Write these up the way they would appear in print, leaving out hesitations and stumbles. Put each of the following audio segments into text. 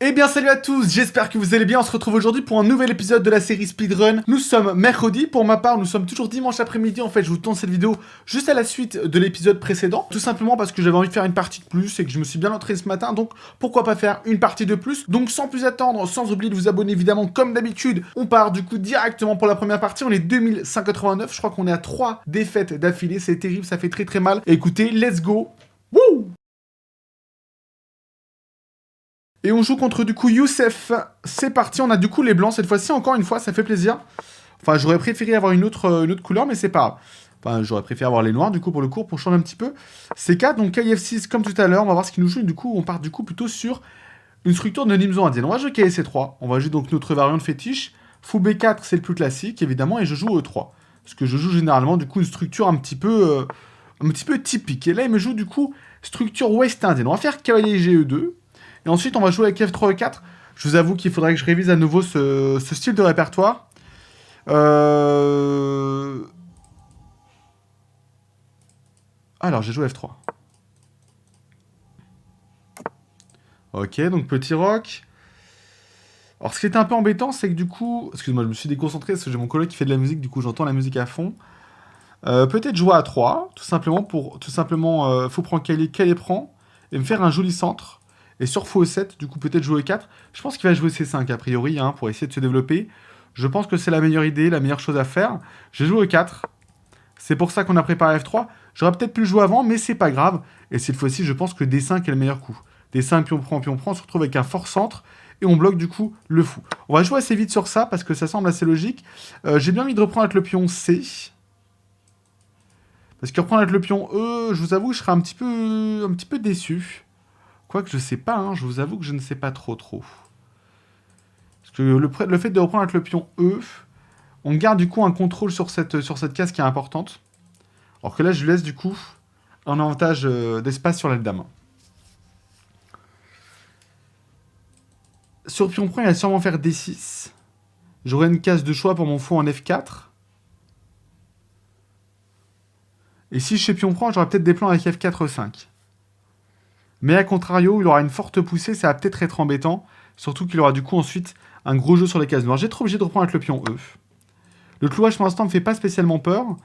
Eh bien salut à tous, j'espère que vous allez bien, on se retrouve aujourd'hui pour un nouvel épisode de la série Speedrun. Nous sommes mercredi, pour ma part nous sommes toujours dimanche après-midi, en fait je vous tourne cette vidéo juste à la suite de l'épisode précédent. Tout simplement parce que j'avais envie de faire une partie de plus et que je me suis bien entraîné ce matin, donc pourquoi pas faire une partie de plus. Donc sans plus attendre, sans oublier de vous abonner évidemment comme d'habitude, on part du coup directement pour la première partie, on est 2189, je crois qu'on est à 3 défaites d'affilée, c'est terrible, ça fait très mal. Écoutez, let's go. Wouh! Et on joue contre du coup Youssef. C'est parti, on a du coup les blancs cette fois-ci, encore une fois, ça fait plaisir. Enfin, j'aurais préféré avoir une autre couleur, mais c'est pas grave. Enfin, j'aurais préféré avoir les noirs du coup pour le cours, pour changer un petit peu. C'est 4, donc KF6 comme tout à l'heure, on va voir ce qu'il nous joue. Du coup, on part du coup plutôt sur une structure de Nimzo indienne. On va jouer KSC3, on va jouer donc notre variante fétiche. Fou B4, c'est le plus classique, évidemment, et je joue E3. Parce que je joue généralement du coup une structure un petit peu typique. Et là, il me joue du coup structure ouest indienne. On va faire cavalier GE2. Et ensuite, on va jouer avec F3 E4. Je vous avoue qu'il faudrait que je révise à nouveau ce style de répertoire. Alors, j'ai joué F3. Ok, donc petit roc. Alors, ce qui était un peu embêtant, c'est que du coup... Excuse-moi, je me suis déconcentré parce que j'ai mon collègue qui fait de la musique, du coup, j'entends la musique à fond. Peut-être jouer à 3, tout simplement, faut prendre Calais prend, et me faire un joli centre. Et sur Fou 7, du coup, peut-être jouer 4. Je pense qu'il va jouer C5, a priori, hein, pour essayer de se développer. Je pense que c'est la meilleure idée, la meilleure chose à faire. J'ai joué 4. C'est pour ça qu'on a préparé F3. J'aurais peut-être pu le jouer avant, mais c'est pas grave. Et cette fois-ci, je pense que D5 est le meilleur coup. D5, puis on prend, on se retrouve avec un fort centre. Et on bloque, du coup, le fou. On va jouer assez vite sur ça, parce que ça semble assez logique. J'ai bien envie de reprendre avec le pion C. Parce que reprendre avec le pion E, je vous avoue, je serais un petit peu déçu. Quoique je sais pas, hein, je vous avoue que je ne sais pas trop. Parce que le fait de reprendre avec le pion E, on garde du coup un contrôle sur cette case qui est importante. Alors que là, je laisse du coup un avantage d'espace sur la dame. Sur pion prend, il va sûrement faire D6. J'aurai une case de choix pour mon fou en F4. Et si je fais pion prend, j'aurai peut-être des plans avec F4, 5. Mais à contrario, il aura une forte poussée, ça va peut-être être embêtant. Surtout qu'il aura du coup ensuite un gros jeu sur les cases noires. J'ai trop obligé de reprendre avec le pion E. Le clouage pour l'instant me fait pas spécialement peur.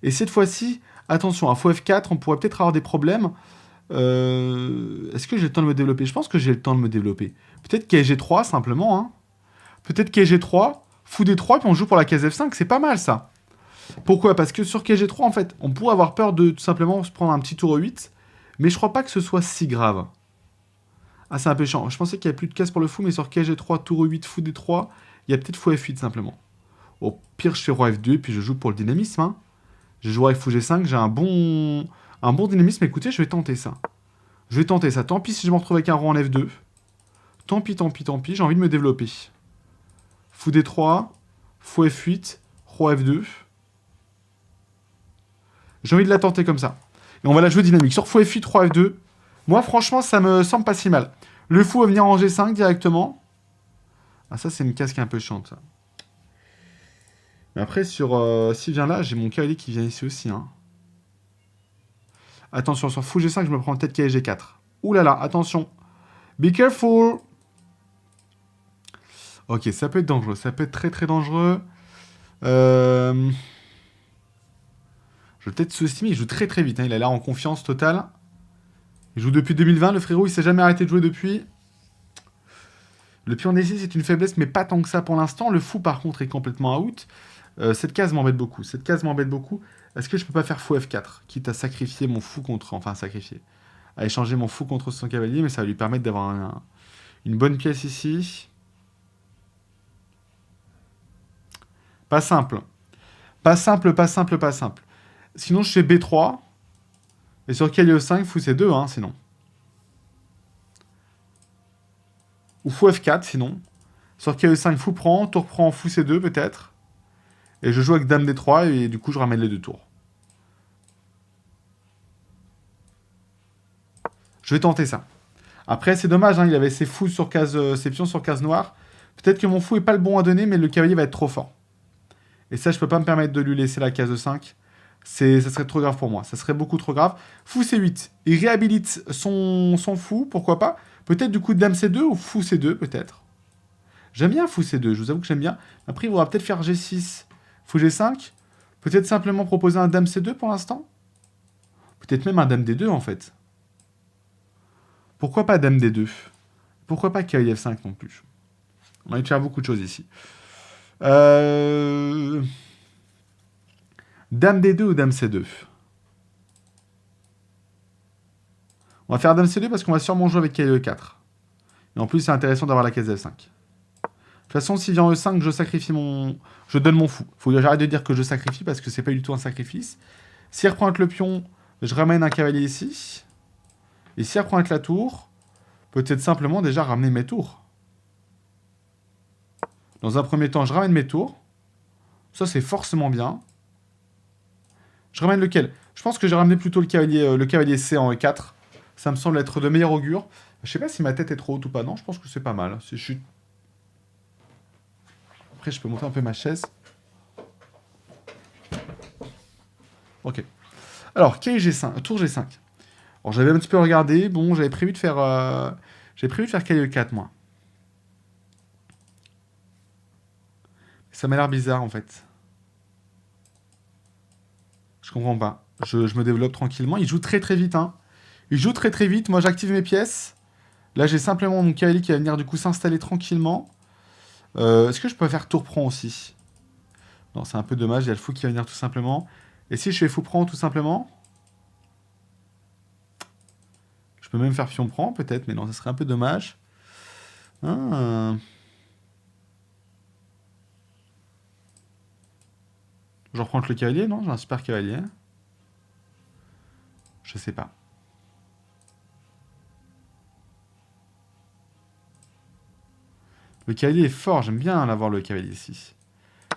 Et cette fois-ci, attention, à fou F4, on pourrait peut-être avoir des problèmes. Est-ce que j'ai le temps de me développer? Je pense que j'ai le temps de me développer. Peut-être KG3 simplement. Hein. Peut-être KG3, fou D3, puis on joue pour la case F5, c'est pas mal ça. Pourquoi? Parce que sur KG3, en fait, on pourrait avoir peur de tout simplement se prendre un petit tour 8. Mais je crois pas que ce soit si grave. Ah, c'est un peu chiant. Je pensais qu'il y avait plus de cases pour le fou, mais sur KG3, tour 8, fou D3, il y a peut-être fou F8 simplement. Au pire, je fais roi F2 et puis je joue pour le dynamisme. Hein. Je joue avec fou G5, j'ai un bon dynamisme. Écoutez, je vais tenter ça. Tant pis si je me retrouve avec un roi en F2. Tant pis. J'ai envie de me développer. Fou D3, fou F8, roi F2. J'ai envie de la tenter comme ça. Et on va la jouer dynamique. Sur fou F8, roi F2. Moi, franchement, ça me semble pas si mal. Le fou va venir en G5 directement. Ah, ça, c'est une case qui est un peu chiante, ça. Mais après, s'il vient là, j'ai mon cavalier qui vient ici aussi. Hein. Attention, sur fou G5, je me prends peut-être cavalier G4. Ouh là là, attention. Be careful. Ok, ça peut être dangereux. Ça peut être très dangereux. Je vais peut-être sous-estimer. Il joue très vite. Hein. Il a l'air en confiance totale. Il joue depuis 2020. Le frérot, il s'est jamais arrêté de jouer depuis. Le pion D6, c'est une faiblesse, mais pas tant que ça pour l'instant. Le fou, par contre, est complètement out. Cette case m'embête beaucoup. Est-ce que je peux pas faire fou F4, quitte à sacrifier mon fou contre... Enfin, sacrifier. À échanger mon fou contre son cavalier, mais ça va lui permettre d'avoir une bonne pièce ici. Pas simple. Pas simple. Sinon, je fais B3. Et sur cavalier E5, fou C2, hein, sinon. Ou fou F4, sinon. Sur cavalier E5, fou prend. Tour prend, fou C2, peut-être. Et je joue avec dame D3, et du coup, je ramène les deux tours. Je vais tenter ça. Après, c'est dommage, hein, il avait ses fous sur ses pions sur case noire. Peut-être que mon fou est pas le bon à donner, mais le cavalier va être trop fort. Et ça, je peux pas me permettre de lui laisser la case 5. Ça serait trop grave pour moi. Ça serait beaucoup trop grave. Fou C8. Il réhabilite son fou, pourquoi pas. Peut-être du coup Dame C2 ou Fou C2, peut-être. J'aime bien Fou C2, je vous avoue que j'aime bien. Après, il faudra peut-être faire G6, Fou G5. Peut-être simplement proposer un Dame C2 pour l'instant. Peut-être même un Dame D2, en fait. Pourquoi pas Dame D2? Pourquoi pas cavalier F5 non plus? On va y faire beaucoup de choses ici. Dame D2 ou Dame C2? On va faire Dame C2 parce qu'on va sûrement jouer avec cavalier E4. Et en plus, c'est intéressant d'avoir la case F5. De toute façon, s'il vient E5, je sacrifie mon... Je donne mon fou. Faut que j'arrête de dire que je sacrifie parce que c'est pas du tout un sacrifice. S'il reprend avec le pion, je ramène un cavalier ici. Et s'il reprend avec la tour, peut-être simplement déjà ramener mes tours. Dans un premier temps, je ramène mes tours. Ça, c'est forcément bien. Je ramène lequel? Je pense que j'ai ramené plutôt le cavalier C en E4. Ça me semble être de meilleur augure. Je sais pas si ma tête est trop haute ou pas. Non, je pense que c'est pas mal. Après, je peux monter un peu ma chaise. Ok. Alors, G5, tour G5. Alors, j'avais un petit peu regardé. Bon, j'avais prévu de faire... cavalier E4, moi. Ça m'a l'air bizarre, en fait. Je comprends pas. Je me développe tranquillement. Il joue très très vite, hein. Il joue très très vite. Moi, j'active mes pièces. Là, j'ai simplement mon cavalier qui va venir, du coup, s'installer tranquillement. Est-ce que je peux faire tour prend aussi? Non, c'est un peu dommage. Il y a le fou qui va venir tout simplement. Et si je fais fou prend tout simplement? Je peux même faire pion prend, peut-être, mais non, ça serait un peu dommage. Ah. Je reprends le cavalier, non? J'ai un super cavalier. Je sais pas. Le cavalier est fort, j'aime bien l'avoir le cavalier ici.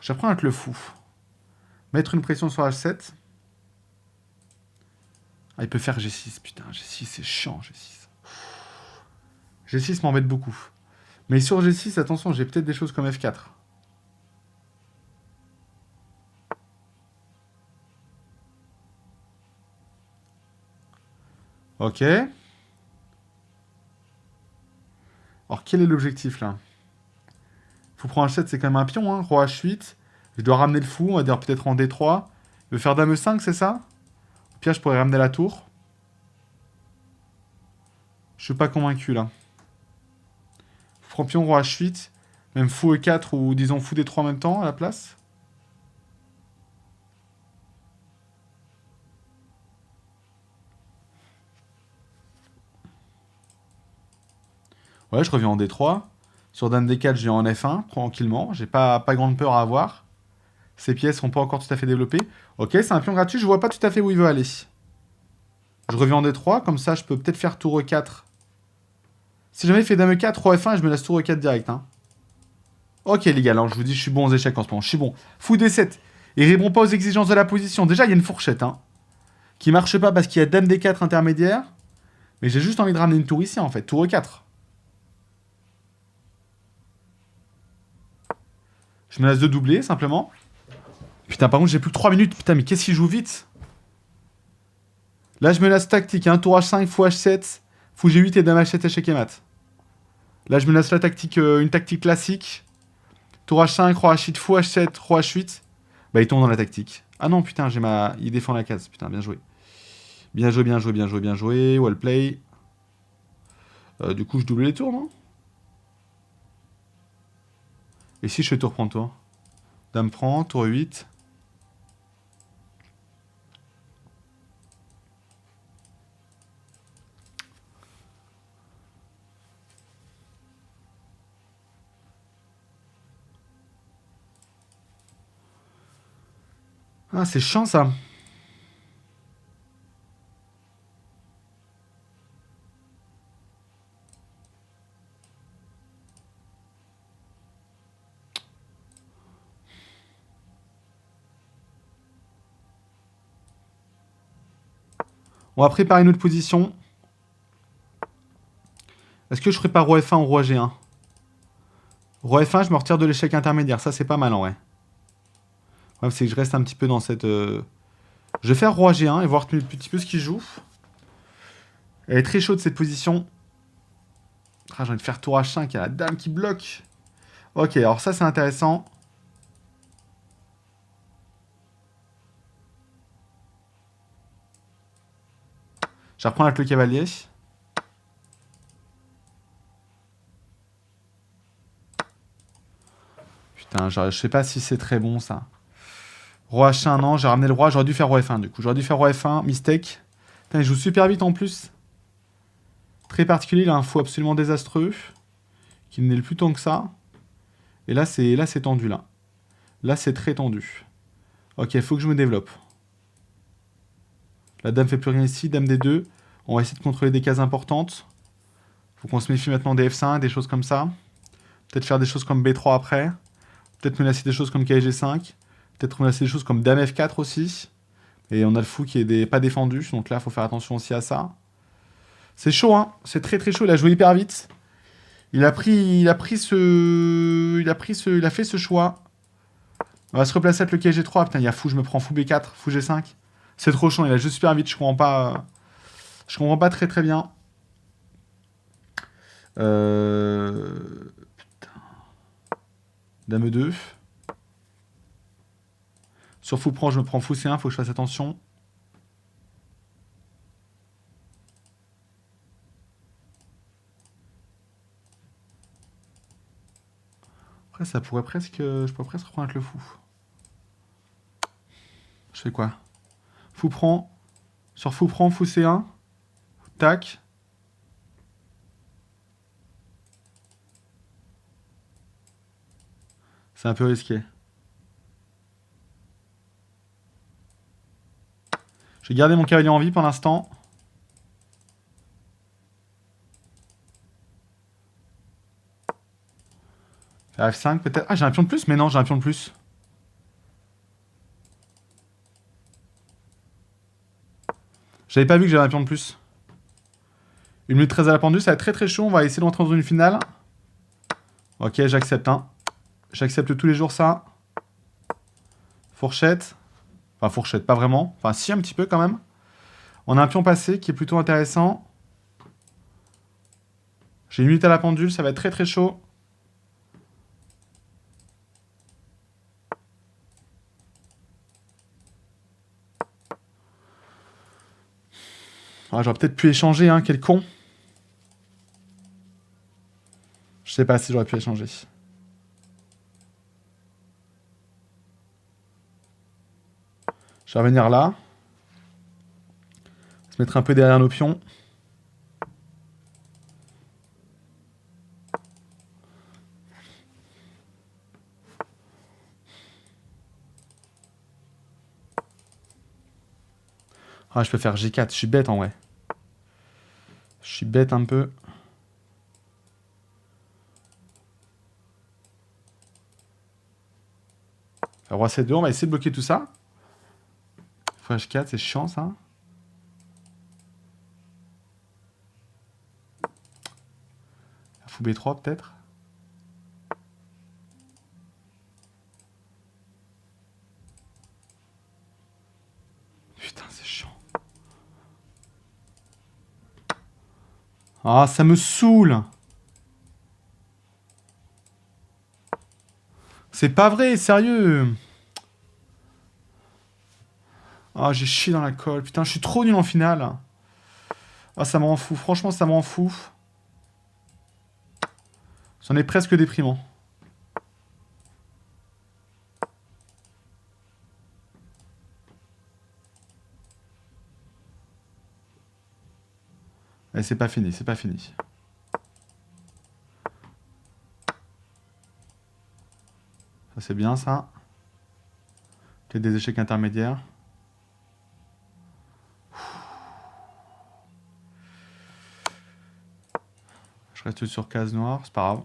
J'apprends avec le fou. Mettre une pression sur H7. Ah, il peut faire G6, putain, G6 c'est chiant, G6. G6 m'embête beaucoup. Mais sur G6, attention, j'ai peut-être des choses comme F4. Ok. Alors, quel est l'objectif, là? Fou prend H7, c'est quand même un pion, hein. Roi H8. Je dois ramener le fou, on va dire peut-être en D3. Il veut faire Dame E5, c'est ça? Au pire, je pourrais ramener la tour. Je suis pas convaincu, là. Fou prend pion, Roi H8. Même fou E4 ou disons fou D3 en même temps, à la place. Ouais, je reviens en D3. Sur Dame D4, je viens en F1, tranquillement. J'ai pas grande peur à avoir. Ces pièces sont pas encore tout à fait développées. Ok, c'est un pion gratuit, je vois pas tout à fait où il veut aller. Je reviens en D3, comme ça je peux peut-être faire tour E4. Si jamais il fait Dame E4, Roi F1, je me laisse tour E4 direct. Hein. Ok les gars, alors je vous dis, je suis bon aux échecs en ce moment. Je suis bon. Fou D7. Il répond pas aux exigences de la position. Déjà, il y a une fourchette, hein. Qui marche pas parce qu'il y a Dame D4 intermédiaire. Mais j'ai juste envie de ramener une tour ici, en fait. Tour E4. Je me laisse de doubler, simplement. Putain, par contre, j'ai plus que 3 minutes. Putain, mais qu'est-ce qu'il joue vite? Là, je me laisse tactique, hein. Tour H5, fou H7, fou G8 et Dame H7 échec et mat. Là, je me laisse la tactique, une tactique classique. Tour H5, Roi H8, fou H7, Roi H8. Bah, il tombe dans la tactique. Ah non, putain, il défend la case. Putain, bien joué. Bien joué, bien joué, bien joué, bien joué. Well play. Du coup, je double les tours, non? Et si je fais tour prend tour? Dame prend, tour 8. Ah, c'est chiant, ça. On va préparer une autre position. Est-ce que je prépare Roi F1 ou Roi G1? Roi F1, je me retire de l'échec intermédiaire. Ça, c'est pas mal, en vrai. Le problème, c'est que je reste un petit peu dans cette... Je vais faire Roi G1 et voir un petit peu ce qu'il joue. Elle est très chaude, cette position. Ah, j'ai envie de faire tour H5, il y a la dame qui bloque. Ok, alors ça c'est intéressant. Je reprends avec le cavalier. Putain, je sais pas si c'est très bon ça. Roi H1, non, j'ai ramené le roi, j'aurais dû faire roi F1 du coup. J'aurais dû faire roi F1, mistake. Putain, il joue super vite en plus. Très particulier, il a un fou absolument désastreux. Qui n'est plus tant que ça. Et là c'est tendu là. Là c'est très tendu. Ok, il faut que je me développe. La dame fait plus rien ici, dame D2. On va essayer de contrôler des cases importantes. Faut qu'on se méfie maintenant des F5, des choses comme ça. Peut-être faire des choses comme B3 après. Peut-être menacer des choses comme KG5. Peut-être menacer des choses comme dame F4 aussi. Et on a le fou qui est pas défendu. Donc là, il faut faire attention aussi à ça. C'est chaud, hein. C'est très très chaud. Il a joué hyper vite. Il a fait ce choix. On va se replacer avec le KG3. Putain, il y a fou, je me prends fou B4, fou G5. C'est trop chaud, il a juste super vite. Je comprends pas. Je comprends pas très très bien. Putain. Dame E2. Sur fou prend, je me prends fou C1, faut que je fasse attention. Après, ça pourrait presque. Je pourrais presque reprendre avec le fou. Je fais quoi? Fou prend. Sur fou prend, fou C1. Tac. C'est un peu risqué. Je vais garder mon cavalier en vie pour l'instant. Faire F5 peut-être. Ah, j'ai un pion de plus? Mais non, j'ai un pion de plus. J'avais pas vu que j'avais un pion de plus. 1 minute 13 à la pendule, ça va être très très chaud. On va essayer d'entrer dans une finale. Ok, j'accepte. Hein. J'accepte tous les jours ça. Fourchette. Enfin, fourchette, pas vraiment. Enfin, si, un petit peu quand même. On a un pion passé qui est plutôt intéressant. J'ai 1 minute à la pendule, ça va être très très chaud. Ah, j'aurais peut-être pu échanger, hein, quel con. Je sais pas si j'aurais pu échanger. Je vais revenir là. Se mettre un peu derrière nos pions. Ah, je peux faire G4. Je suis bête en vrai. Je suis bête un peu. Faire roi C2, on va essayer de bloquer tout ça. Fou H4, c'est chiant ça. Fou B3 peut-être. Putain, c'est chiant. Ah, ça me saoule. C'est pas vrai, sérieux. Ah, j'ai chié dans la colle. Putain, je suis trop nul en finale. Ah, ça me rend fou. Franchement, ça me rend fou. C'en est presque déprimant. Et c'est pas fini, c'est pas fini. Ça, c'est bien, ça. Peut-être des échecs intermédiaires. Je reste sur case noire, c'est pas grave.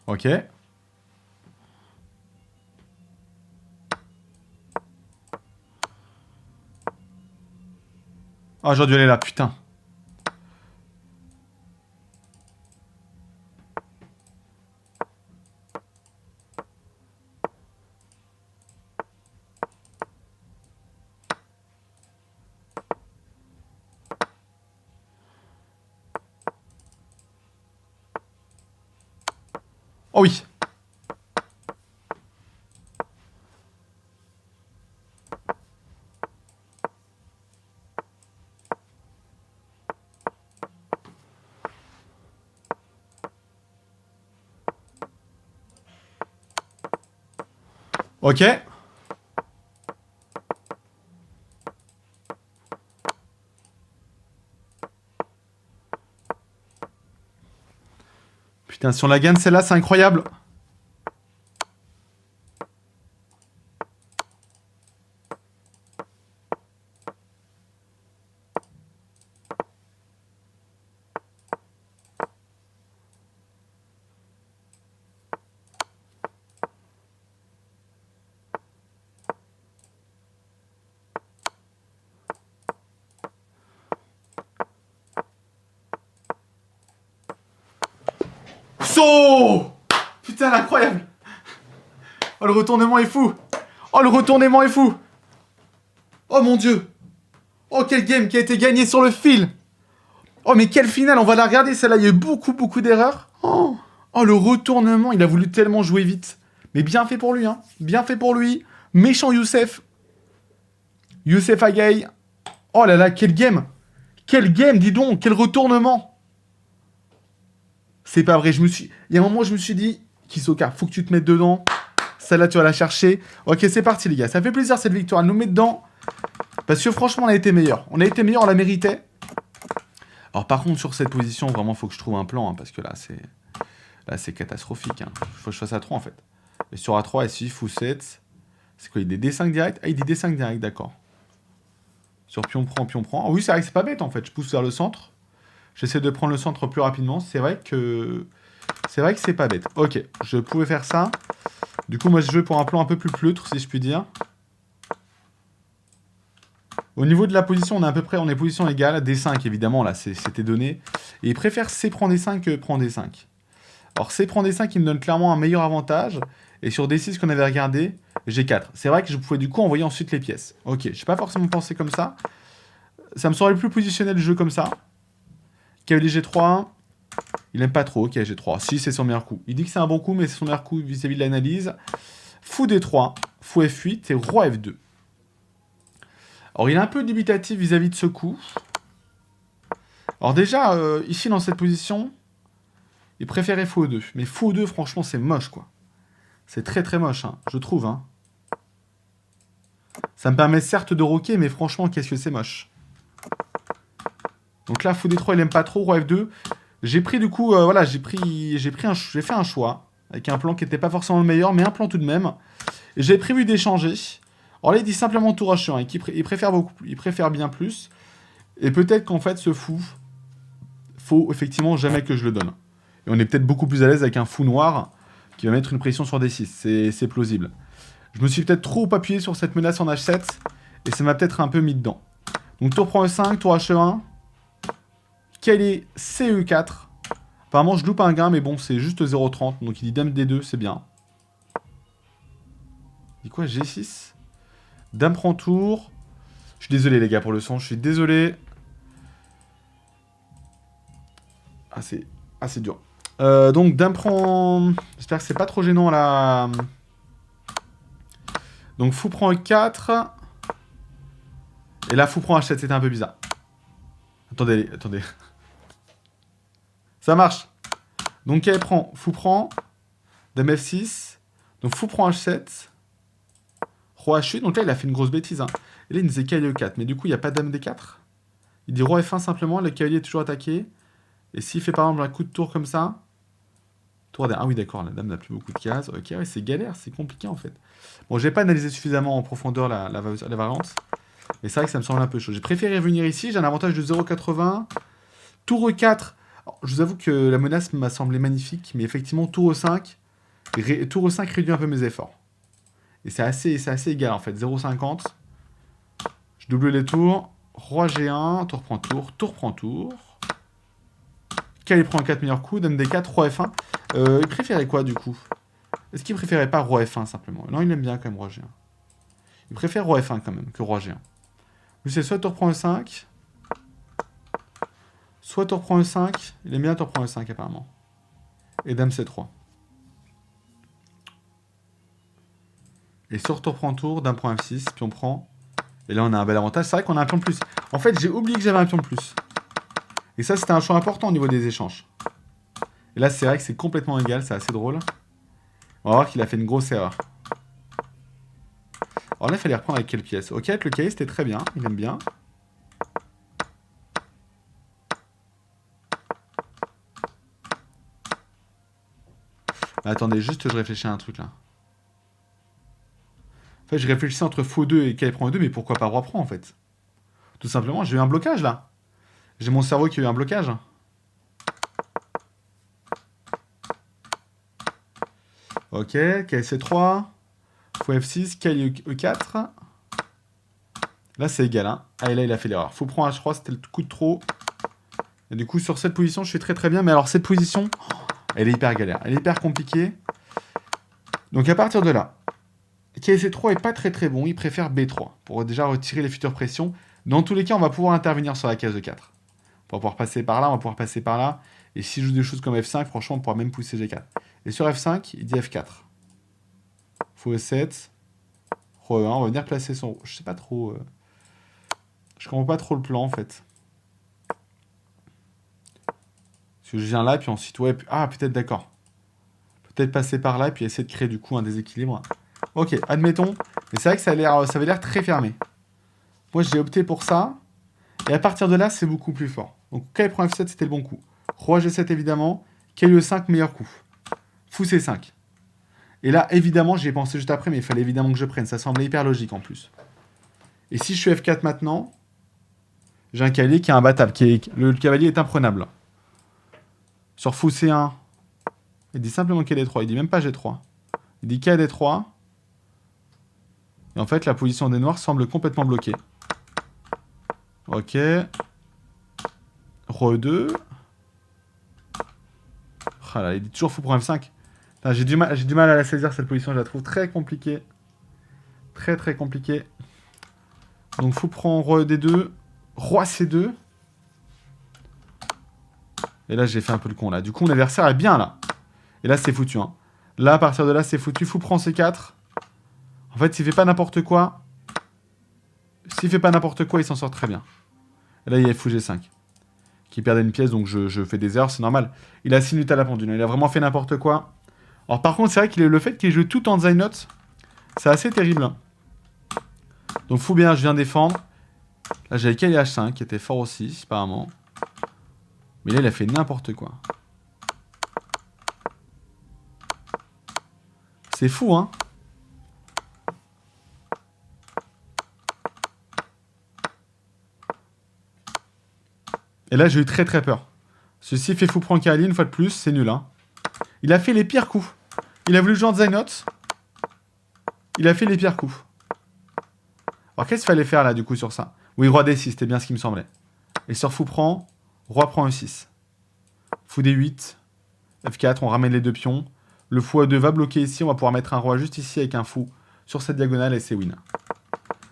Ok. Ah, j'aurais dû aller là, putain. Oh oui. Ok. Putain, si on la gagne celle-là, c'est incroyable. So Putain, incroyable. Oh, le retournement est fou. Oh, le retournement est fou. Oh mon dieu. Oh, quel game qui a été gagné sur le fil. Oh, mais quelle finale. On va la regarder, celle-là. Il y a eu beaucoup d'erreurs. Oh. Oh, le retournement. Il a voulu tellement jouer vite. Mais bien fait pour lui, hein. Bien fait pour lui. Méchant Youssef. Youssef Agaï. Oh là là, quel game. Quel game, dis donc. Quel retournement. C'est pas vrai. Il y a un moment, je me suis dit, Kisoka, faut que tu te mettes dedans. Celle-là, tu vas la chercher. Ok, c'est parti, les gars. Ça fait plaisir, cette victoire. Elle nous met dedans. Parce que franchement, on a été meilleur. On a été meilleur, on la méritait. Alors, par contre, sur cette position, vraiment, faut que je trouve un plan. Hein, parce que là, c'est catastrophique. Hein. Faut que je fasse A3, en fait. Et sur A3, ici, fou 7. C'est quoi, il dit D5 direct? Ah, il dit D5 direct, d'accord. Sur pion prend, pion prend. Ah oui, c'est vrai que c'est pas bête, en fait. Je pousse vers le centre. J'essaie de prendre le centre plus rapidement. C'est vrai que c'est pas bête. Ok, je pouvais faire ça. Du coup, moi, je joue pour un plan un peu plus pleutre, si je puis dire. Au niveau de la position, on est à peu près, on est position égale. D5, évidemment, là, c'était donné. Et il préfère C prend D5 que prend D5. Alors, C prend D5, il me donne clairement un meilleur avantage. Et sur D6 qu'on avait regardé, G4. C'est vrai que je pouvais du coup envoyer ensuite les pièces. Ok, je n'ai pas forcément pensé comme ça. Ça me semblait plus positionnel le jeu comme ça. Cavalier G3. Il aime pas trop, ok, G3. Si, c'est son meilleur coup. Il dit que c'est un bon coup, mais c'est son meilleur coup vis-à-vis de l'analyse. Fou D3, fou F8 et roi F2. Alors, il est un peu dubitatif vis-à-vis de ce coup. Alors déjà, ici, dans cette position, il préférait fou E2. Mais fou E2, franchement, c'est moche, quoi. C'est très moche, hein, je trouve. Hein. Ça me permet certes de roquer, mais franchement, qu'est-ce que c'est moche. Donc là, fou D3, il aime pas trop, roi F2. J'ai pris du coup, voilà, j'ai fait un choix, avec un plan qui n'était pas forcément le meilleur, mais un plan tout de même. Et j'avais prévu d'échanger. Alors là, il dit simplement tour H1, et il préfère bien plus. Et peut-être qu'en fait, ce fou, faut effectivement jamais que je le donne. Et on est peut-être beaucoup plus à l'aise avec un fou noir, qui va mettre une pression sur D6, c'est plausible. Je me suis peut-être trop appuyé sur cette menace en H7, et ça m'a peut-être un peu mis dedans. Donc tour prend E5, tour H1, quel est CE4. Apparemment, je loupe un gain, mais bon, c'est juste 0,30. Donc, il dit dame D2, c'est bien. Il dit quoi, G6? Dame prend tour. Je suis désolé, les gars, pour le son. Je suis désolé. Ah, c'est dur. Donc, dame prend... J'espère que c'est pas trop gênant, là. Donc, fou prend E4. Et là, fou prend H7. C'était un peu bizarre. Attendez. Ça marche. Donc, elle prend, fou prend, dame F6. Donc, fou prend H7. Roi H8. Donc là, il a fait une grosse bêtise. Hein. Et là, il nous disait cavalier E4. Mais du coup, il n'y a pas dame D4. Il dit roi F1 simplement. Le cavalier est toujours attaqué. Et s'il fait par exemple un coup de tour comme ça. Tour D. Ah oui, d'accord. La dame n'a plus beaucoup de cases. Ok, ouais, c'est galère. C'est compliqué en fait. Bon, j'ai pas analysé suffisamment en profondeur la variance. Mais c'est vrai que ça me semble un peu chaud. J'ai préféré venir ici. J'ai un avantage de 0,80. Tour E4. Alors, je vous avoue que la menace m'a semblé magnifique, mais effectivement, tour E5, tour E5 réduit un peu mes efforts. Et c'est assez égal en fait, 0,50. Je double les tours. Roi G1, tour prend tour, tour prend tour. Quel prend 4 meilleurs coups, dame D4, roi F1. Il préférait quoi du coup? Est-ce qu'il préférait pas roi F1 simplement? Non, il aime bien quand même roi G1. Il préfère roi F1 quand même que roi G1. Lui, c'est soit tour prend E5. Soit tour prend E5, il aime bien tour prend E5 apparemment. Et dame C3. Et sur tour prend tour, d'un point F6, puis on prend. Et là, on a un bel avantage. C'est vrai qu'on a un pion de plus. En fait, j'ai oublié que j'avais un pion de plus. Et ça, c'était un choix important au niveau des échanges. Et là, c'est vrai que c'est complètement égal. C'est assez drôle. On va voir qu'il a fait une grosse erreur. Alors là, il fallait reprendre avec quelle pièce? Ok, avec le cahier, c'était très bien. Il aime bien. Attendez, juste, je réfléchis à un truc là. En fait, je réfléchissais entre faux 2 et cahier prend 2, mais pourquoi pas roi prend en fait? Tout simplement, j'ai eu un blocage là. J'ai mon cerveau qui a eu un blocage. Ok, cahier C3. Fou F6, cahier E4. Là, c'est égal. Hein. Ah, et là, il a fait l'erreur. Fou prend H3, c'était le coup de trop. Et du coup, sur cette position, je suis très très bien. Mais alors, cette position, elle est hyper galère. Elle est hyper compliquée. Donc, à partir de là, KC3 est pas très très bon. Il préfère B3 pour déjà retirer les futures pressions. Dans tous les cas, on va pouvoir intervenir sur la case de 4. On va pouvoir passer par là, on va pouvoir passer par là. Et si je joue des choses comme F5, franchement, on pourra même pousser G4. Et sur F5, il dit F4. Fou E7. Re 1, on va venir placer son... Je sais pas trop... Je comprends pas trop le plan, en fait. Parce que je viens là, puis ensuite... Ouais, ah, peut-être d'accord. Peut-être passer par là, puis essayer de créer du coup un déséquilibre. Ok, admettons. Mais c'est vrai que ça avait l'air très fermé. Moi, j'ai opté pour ça. Et à partir de là, c'est beaucoup plus fort. Donc, K prend F7, c'était le bon coup. Roi G7, évidemment. K E5, meilleur coup. Fou C5. Et là, évidemment, j'y ai pensé juste après, mais il fallait évidemment que je prenne. Ça semblait hyper logique, en plus. Et si je suis F4 maintenant, j'ai un cavalier qui est imbattable. Le cavalier est imprenable. Sur Fou C1, il dit simplement KD3. Il dit même pas G3. Il dit KD3. Et en fait, la position des noirs semble complètement bloquée. Ok. Roi E2. Ah là, il dit toujours fou pour F5. J'ai du mal à la saisir, cette position. Je la trouve très compliquée. Très très compliquée. Donc fou prend Roi D2. Roi C2. Et là, j'ai fait un peu le con, là. Du coup, mon adversaire est bien, là. Et là, c'est foutu, hein. Là, à partir de là, c'est foutu. Fou prend C4. En fait, s'il fait pas n'importe quoi... S'il fait pas n'importe quoi, il s'en sort très bien. Et là, il y a fou G5. Qui perdait une pièce, donc je fais des erreurs, c'est normal. Il a 6 minutes à la pendule. Il a vraiment fait n'importe quoi. Alors, par contre, c'est vrai qu'il le fait qu'il joue tout en design note, c'est assez terrible. Hein. Donc, fou bien, je viens défendre. Là, j'avais K H5, qui était fort aussi, apparemment. Mais là, il a fait n'importe quoi. C'est fou, hein. Et là, j'ai eu très très peur. Ceci fait fou prendre Kali une fois de plus, c'est nul, hein. Il a fait les pires coups. Il a voulu jouer en design note. Il a fait les pires coups. Alors, qu'est-ce qu'il fallait faire, là, du coup, sur ça? Oui, roi D6, c'était bien ce qui me semblait. Et sur fou prend, roi prend E6. Fou D8. F4, on ramène les deux pions. Le fou A2 va bloquer ici. On va pouvoir mettre un roi juste ici avec un fou sur cette diagonale et c'est win.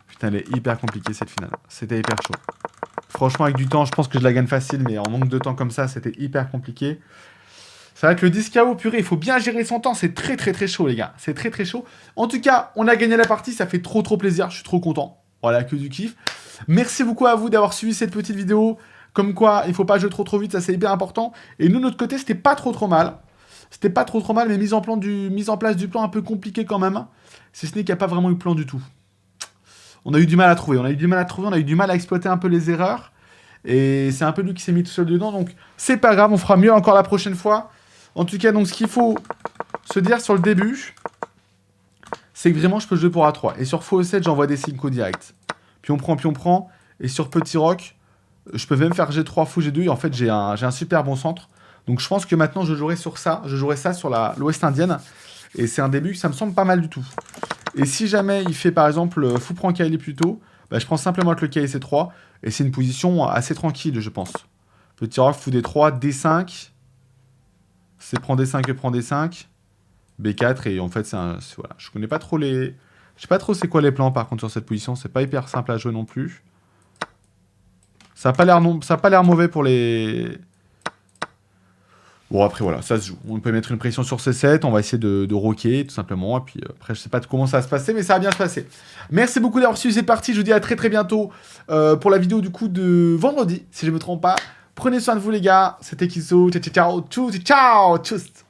Putain, elle est hyper compliquée, cette finale. C'était hyper chaud. Franchement, avec du temps, je pense que je la gagne facile, mais en manque de temps comme ça, c'était hyper compliqué. C'est vrai que le 10 KO, purée, il faut bien gérer son temps. C'est très très très chaud, les gars. C'est très très chaud. En tout cas, on a gagné la partie. Ça fait trop trop plaisir. Je suis trop content. Voilà, que du kiff. Merci beaucoup à vous d'avoir suivi cette petite vidéo. Comme quoi, il faut pas jouer trop trop vite. Ça, c'est hyper important. Et nous, de notre côté, c'était pas trop trop mal. C'était pas trop trop mal, mais mise en place du plan un peu compliqué quand même. Si ce n'est qu'il n'y a pas vraiment eu de plan du tout. On a eu du mal à trouver. On a eu du mal à exploiter un peu les erreurs. Et c'est un peu lui qui s'est mis tout seul dedans. Donc, c'est pas grave. On fera mieux encore la prochaine fois. En tout cas, donc, ce qu'il faut se dire sur le début, c'est que vraiment, je peux jouer pour A3. Et sur fou E7, j'envoie des Cinco direct. Puis on prend. Et sur petit roc, je peux même faire G3, fou G2. Et en fait, j'ai un super bon centre. Donc, je pense que maintenant, je jouerai sur ça. Je jouerai ça sur l'Ouest indienne. Et c'est un début, ça me semble pas mal du tout. Et si jamais il fait, par exemple, fou prend Kaili plus tôt, bah, je prends simplement avec le Kaili C3. Et c'est une position assez tranquille, je pense. Petit roc, fou D3, D5. C'est prend D5 et prend D5. B4 et en fait voilà. Je connais pas trop les... Je sais pas trop c'est quoi les plans par contre sur cette position. C'est pas hyper simple à jouer non plus. Ça a pas l'air mauvais pour les... Bon, après, voilà, ça se joue. On peut mettre une pression sur C7, on va essayer de rocker, tout simplement. Et puis, après, je sais pas comment ça va se passer, mais ça va bien se passer. Merci beaucoup d'avoir suivi cette partie. Je vous dis à très très bientôt pour la vidéo, du coup, de vendredi, si je ne me trompe pas. Prenez soin de vous, les gars. C'était Kiso. Ciao, ciao, ciao, ciao, tchuss.